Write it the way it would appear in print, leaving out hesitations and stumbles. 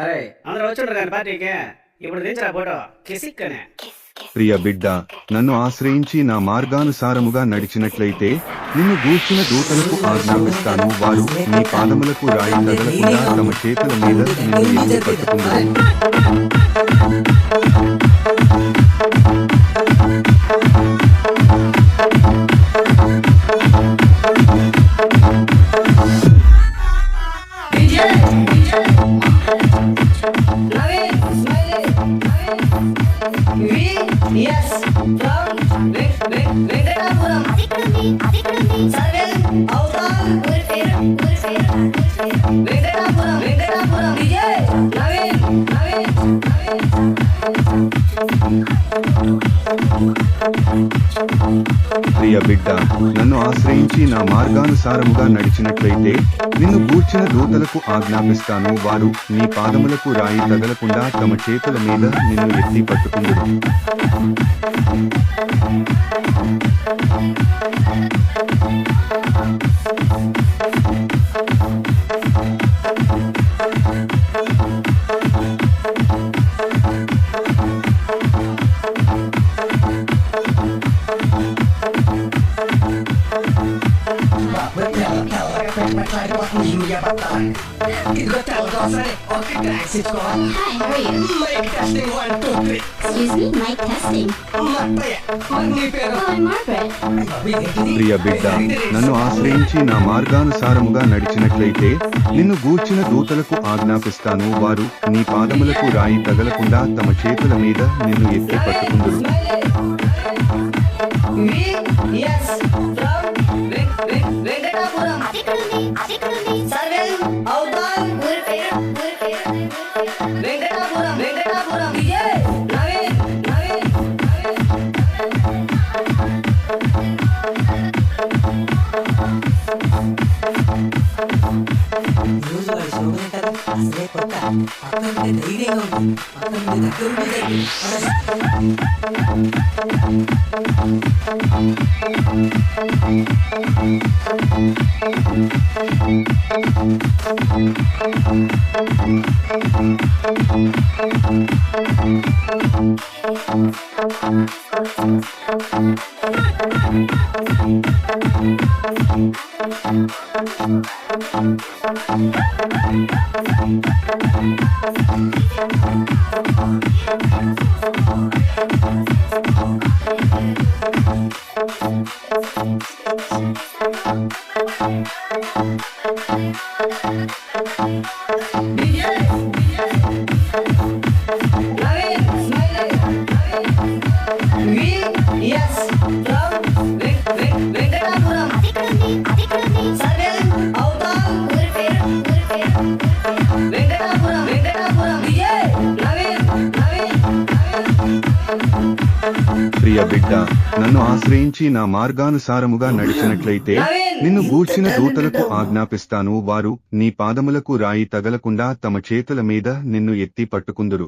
అరే అందరూ వచ్చుండ్రు కానీ పార్టీకి ఇప్పుడు దించరా ఫోటో కిసిక్కనే. ప్రియ బిడ్డ, నన్ను ఆశ్రయించి నా మార్గానుసారముగా నడిచినట్లయితే నిన్ను గూర్చిన దూతలకు ఆజ్ఞాపిస్తాను, వారు నీ పాదములకు రాయి తగలకుండా తమ చేతుల మీద నిన్ను ఎత్తి పట్టుకుందురు. ప్రియ బిడ్డ, నన్ను ఆశ్రయించి నా మార్గానుసారముగా నడిచినట్లయితే నిన్ను గూర్చిన దూతలకు ఆజ్ఞాపిస్తాను, వారు నీ పాదములకు రాయి తగలకుండా తమ చేతుల మీద నిన్ను ఎత్తి పట్టుకుందురు. ప్రియ బిడ్డ, నన్ను ఆశ్రయించి నా మార్గానుసారముగా నడిచినట్లయితే నిన్ను గూర్చిన దూతలకు ఆజ్ఞాపిస్తాను, వారు నీ పాదములకు రాయి తగలకుండా తమ చేతుల మీద నిన్ను ఎత్తి పట్టుకుందురు. ప్రియ బిడ్డ, నన్ను ఆశ్రయించి నా మార్గానుసారముగా నడిచినట్లయితే నిన్ను గూర్చిన దూతలకు ఆజ్ఞాపిస్తాను, వారు నీ పాదములకు రాయి తగలకుండా తమ చేతుల మీద నిన్ను ఎత్తి పట్టుకుందురు.